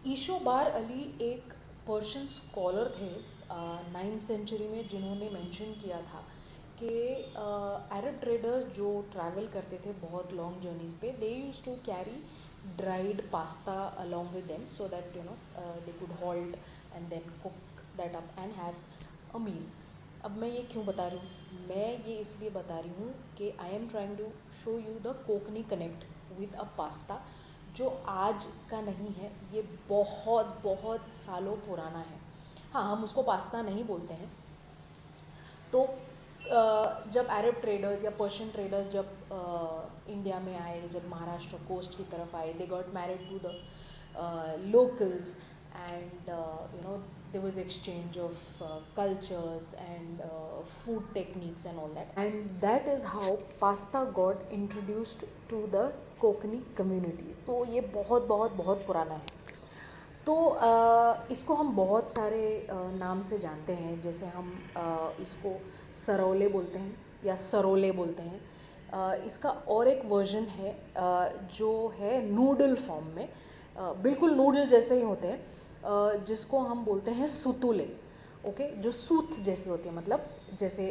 ईशोबार अली एक Persian scholar थे 9th century में, जिन्होंने मेंशन किया था कि अरब ट्रेडर्स जो ट्रैवल करते थे बहुत लॉन्ग जर्नीज पे, they used to carry dried pasta along with them so that they could halt and then cook that up and have a meal. अब मैं ये क्यों बता रही हूँ? मैं ये इसलिए बता रही हूँ कि I am trying to show you the Kokni connect with a pasta, जो आज का नहीं है, ये बहुत बहुत सालों पुराना है। हाँ, हम उसको पास्ता नहीं बोलते हैं। तो जब अरब ट्रेडर्स या पर्शियन ट्रेडर्स जब इंडिया में आए, जब महाराष्ट्र कोस्ट की तरफ आए, they got married to the locals, and there was exchange of cultures and food techniques and all that, and that is how pasta got introduced to the Konkani communities. तो ये बहुत बहुत बहुत पुराना है। तो इसको हम बहुत सारे नाम से जानते हैं, जैसे हम इसको सरौले बोलते हैं या सरोले बोलते हैं। इसका और एक वर्जन है जो है नूडल फॉर्म में, बिल्कुल नूडल जैसे ही होते हैं, जिसको हम बोलते हैं सुतुले। ओके, जो सूत जैसे होती है, मतलब जैसे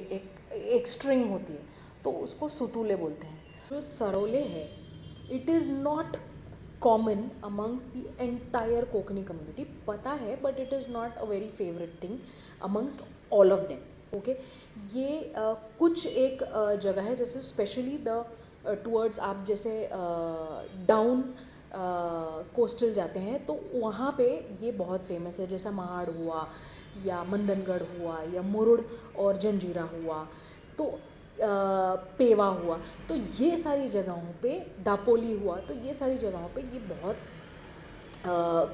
एक स्ट्रिंग होती है, तो उसको सुतुले बोलते हैं। जो सरोले है, it is not common amongst the entire Konkani community, पता है, but it is not a very favourite thing amongst all of them. Okay, ये कुछ एक जगह है, जैसे स्पेशली द टूवर्ड्स आप जैसे डाउन कोस्टल जाते हैं, तो वहाँ पे ये बहुत फेमस है, जैसा महाड़ हुआ या मंदनगढ़ हुआ या मुरुड़ और जंजीरा हुआ, तो पेवा हुआ, तो ये सारी जगहों पे, दापोली हुआ, तो ये सारी जगहों पे ये बहुत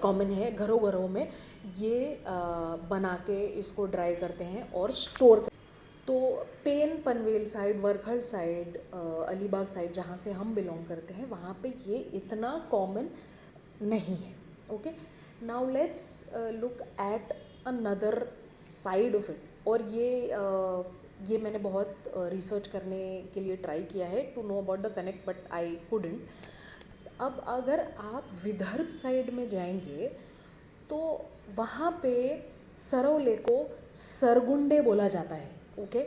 कॉमन है। घरों घरों में ये बना के इसको ड्राई करते हैं और स्टोर। तो पेन पनवेल साइड, वर्खड़ साइड, अलीबाग साइड, जहाँ से हम बिलोंग करते हैं, वहाँ पे ये इतना कॉमन नहीं है। Okay, now let's look at another side of it. और ये मैंने बहुत रिसर्च करने के लिए ट्राई किया है to know about the connect, but I couldn't. अब अगर आप विदर्भ साइड में जाएंगे तो वहाँ पे सरौले को सरगुंडे बोला जाता है। ओके,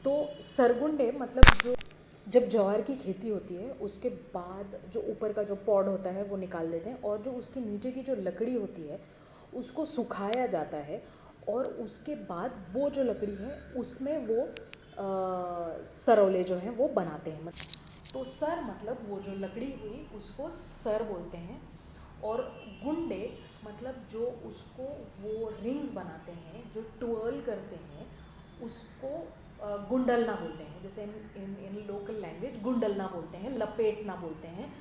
तो सरगुंडे मतलब जो जब ज्वार की खेती होती है, उसके बाद जो ऊपर का जो पॉड होता है वो निकाल देते हैं, और जो उसके नीचे की जो लकड़ी होती है उसको सुखाया जाता है, और उसके बाद वो जो लकड़ी है उसमें वो सरौले जो हैं वो बनाते हैं। तो सर मतलब वो जो लकड़ी हुई उसको सर बोलते हैं, और गुंडे मतलब जो उसको वो रिंग्स बनाते हैं, जो ट्वर्ल करते हैं, उसको गुंडलना बोलते हैं। जैसे इन लोकल लैंग्वेज गुंडलना बोलते हैं, लपेटना बोलते हैं।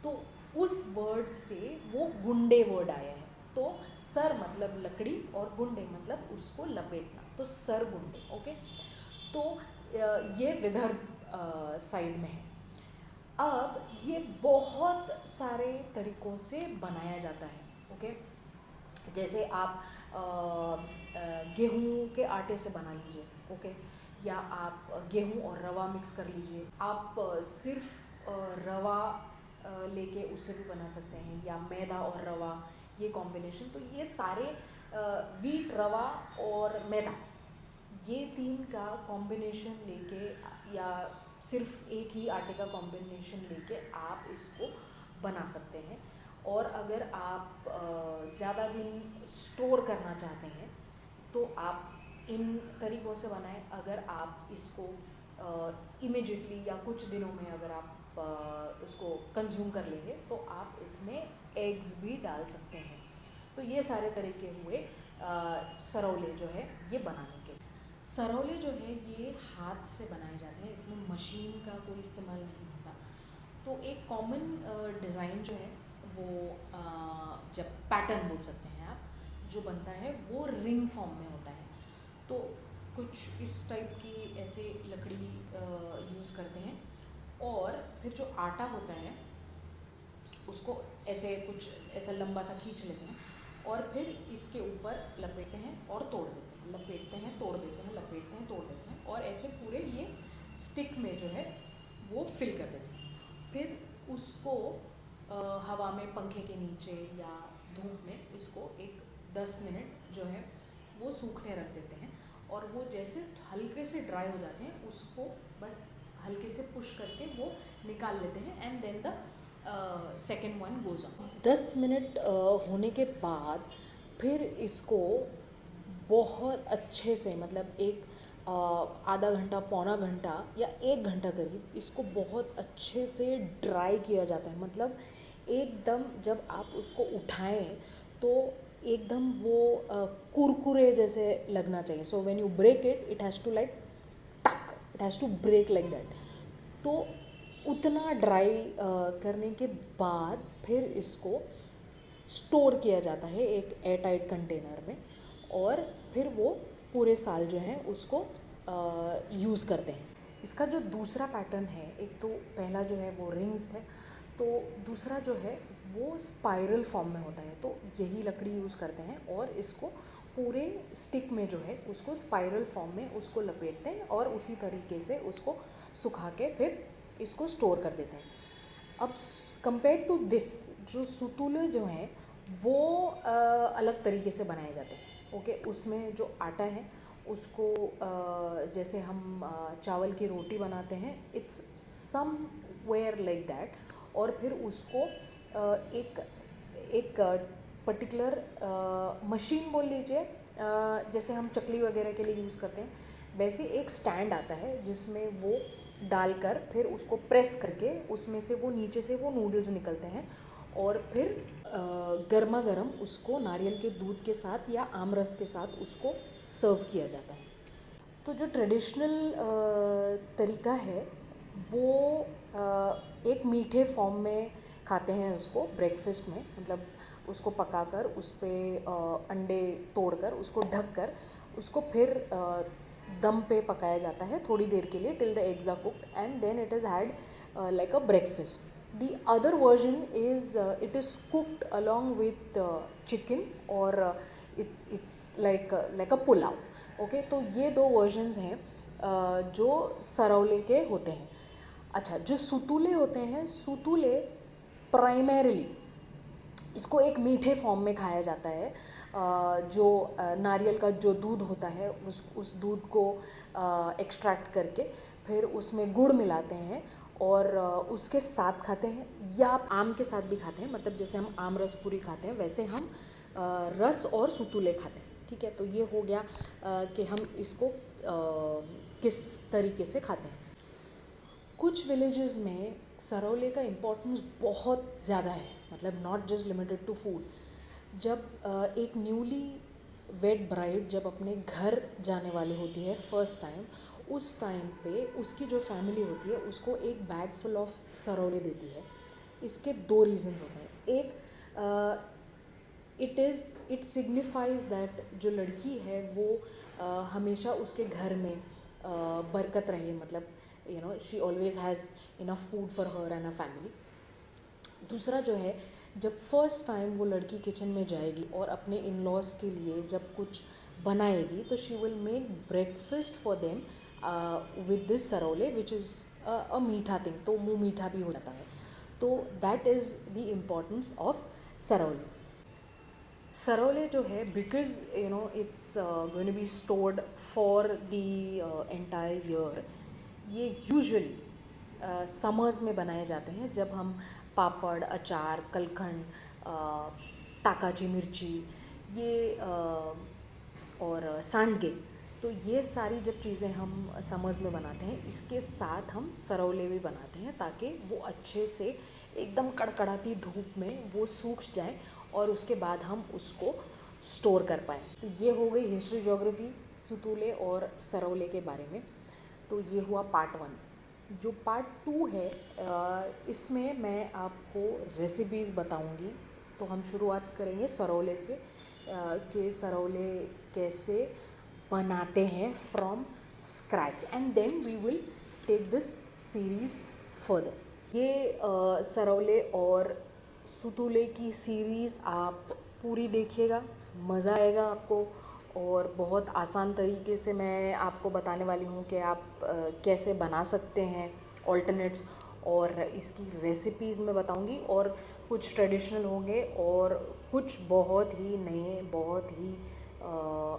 तो उस वर्ड से वो गुंडे वर्ड आया है। तो सर मतलब लकड़ी और गुंडे मतलब उसको लपेटना, तो सर गुंडे। ओके, तो ये विदर्भ साइड में है। अब ये बहुत सारे तरीक़ों से बनाया जाता है। ओके, जैसे आप गेहूं के आटे से बना लीजिए। ओके, या आप गेहूं और रवा मिक्स कर लीजिए। आप सिर्फ रवा लेके उससे भी बना सकते हैं, या मैदा और रवा, ये कॉम्बिनेशन। तो ये सारे वीट, रवा और मैदा, ये तीन का कॉम्बिनेशन लेके, या सिर्फ एक ही आटे का कॉम्बिनेशन लेके आप इसको बना सकते हैं। और अगर आप ज़्यादा दिन स्टोर करना चाहते हैं तो आप इन तरीक़ों से बनाएं। अगर आप इसको इमिडिएटली या कुछ दिनों में अगर आप उसको कंज्यूम कर लेंगे तो आप इसमें एग्स भी डाल सकते हैं। तो ये सारे तरीके हुए सरौले जो है ये बनाने के। सरौले जो है ये हाथ से बनाए जाते हैं, इसमें मशीन का कोई इस्तेमाल नहीं होता। तो एक कॉमन डिज़ाइन जो है वो जब पैटर्न बोल सकते हैं आप, जो बनता है वो रिंग फॉर्म में होता है। तो कुछ इस टाइप की ऐसे लकड़ी यूज़ करते हैं, और फिर जो आटा होता है उसको ऐसे कुछ ऐसा लंबा सा खींच लेते हैं, और फिर इसके ऊपर लपेटते हैं और तोड़ देते हैं, लपेटते हैं तोड़ देते हैं, लपेटते हैं तोड़ देते हैं, और ऐसे पूरे ये स्टिक में जो है वो फिल कर देते हैं। फिर उसको हवा में पंखे के नीचे या धूप में इसको एक 10 मिनट जो है वो सूखने रख देते हैं, और वो जैसे हल्के से ड्राई हो जाते हैं उसको बस हल्के से पुश करके वो निकाल लेते हैं, and then the second one goes on. 10 minute होने के बाद फिर इसको बहुत अच्छे से, मतलब एक आधा घंटा, पौना घंटा या 1 घंटा करीब इसको बहुत अच्छे से ड्राई किया जाता है। मतलब एकदम जब आप उसको उठाएं तो एकदम वो कुरकुरे जैसे लगना चाहिए। So when you break it, it has to like टक, it has to break like that. तो उतना ड्राई करने के बाद फिर इसको स्टोर किया जाता है एक एयर टाइट कंटेनर में, और फिर वो पूरे साल जो है उसको यूज़ करते हैं। इसका जो दूसरा पैटर्न है, एक तो पहला जो है वो रिंग्स थे, तो दूसरा जो है वो स्पाइरल फॉर्म में होता है। तो यही लकड़ी यूज़ करते हैं और इसको पूरे स्टिक में जो है उसको स्पाइरल फॉर्म में उसको लपेटते हैं और उसी तरीके से उसको सुखा के फिर इसको स्टोर कर देते हैं। अब कंपेयर टू दिस, जो सुतुले जो हैं वो अलग तरीके से बनाए जाते हैं। ओके, उसमें जो आटा है उसको जैसे हम चावल की रोटी बनाते हैं, इट्स समवेयर लाइक दैट, और फिर उसको एक पर्टिकुलर मशीन बोल लीजिए, जैसे हम चकली वगैरह के लिए यूज़ करते हैं, वैसे एक स्टैंड आता है जिसमें वो डालकर फिर उसको प्रेस करके उसमें से वो नीचे से वो नूडल्स निकलते हैं, और फिर गर्मा गर्म उसको नारियल के दूध के साथ या आम रस के साथ उसको सर्व किया जाता है। तो जो ट्रेडिशनल तरीका है वो एक मीठे फॉर्म में खाते हैं उसको ब्रेकफास्ट में, मतलब उसको पकाकर उस पर अंडे तोड़कर उसको ढक कर उसको फिर दम पे पकाया जाता है थोड़ी देर के लिए, till the eggs are cooked, and then it is had like a breakfast. The other version is it is cooked along with chicken, or it's like a pulao. Okay, तो ये दो versions हैं जो सरौले के होते हैं। अच्छा, जो सुतुले होते हैं, सुतुले प्राइमरीली इसको एक मीठे फॉर्म में खाया जाता है। जो नारियल का जो दूध होता है उस दूध को एक्सट्रैक्ट करके फिर उसमें गुड़ मिलाते हैं और उसके साथ खाते हैं, या आप आम के साथ भी खाते हैं। मतलब जैसे हम आम रस पूरी खाते हैं वैसे हम रस और सुतुले खाते हैं। ठीक है, तो ये हो गया कि हम इसको किस तरीके से खाते हैं। कुछ विलेजेस में सरौले का इम्पोर्टेंस बहुत ज़्यादा है, मतलब not just limited to food. जब एक न्यूली वेड ब्राइड जब अपने घर जाने वाली होती है फर्स्ट टाइम, उस टाइम पे उसकी जो फैमिली होती है उसको एक बैग फुल ऑफ सरौले देती है। इसके दो रीज़न्स होते हैं। एक, इट सिग्निफाइज दैट जो लड़की है वो हमेशा उसके घर में बरकत रहे, मतलब she always has enough food for her and a family. दूसरा जो है, जब फर्स्ट टाइम वो लड़की किचन में जाएगी और अपने इन लॉज के लिए जब कुछ बनाएगी तो she will make breakfast for them with this सरौले विच इज़ अ मीठा थिंग, तो मुँह मीठा भी हो जाता है। तो that is the importance of सरौले। सरौले जो है, because it's going to be stored for the entire year, ये यूजुअली समर्स में बनाए जाते हैं जब हम पापड़, अचार, कलखंड, ताकाची मिर्ची, ये और सांडगे, तो ये सारी जब चीज़ें हम समर्स में बनाते हैं, इसके साथ हम सरौले भी बनाते हैं ताकि वो अच्छे से एकदम कड़कड़ाती धूप में वो सूख जाए और उसके बाद हम उसको स्टोर कर पाएँ। तो ये हो गई हिस्ट्री ज्योग्राफी सुतुले और सरौले के बारे में। तो ये हुआ पार्ट 1। जो पार्ट 2 है, इसमें मैं आपको रेसिपीज़ बताऊंगी। तो हम शुरुआत करेंगे सरौले से, कि सरौले कैसे बनाते हैं from scratch, and then we will take this series further. ये सरौले और सुतुले की सीरीज़ आप पूरी देखिएगा, मज़ा आएगा आपको, और बहुत आसान तरीके से मैं आपको बताने वाली हूँ कि आप कैसे बना सकते हैं ऑल्टरनेट्स, और इसकी रेसिपीज़ मैं बताऊंगी, और कुछ ट्रेडिशनल होंगे और कुछ बहुत ही नए, बहुत ही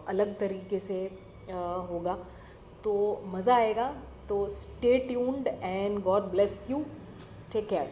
अलग तरीके से होगा, तो मज़ा आएगा। तो stay tuned and God bless you, take care.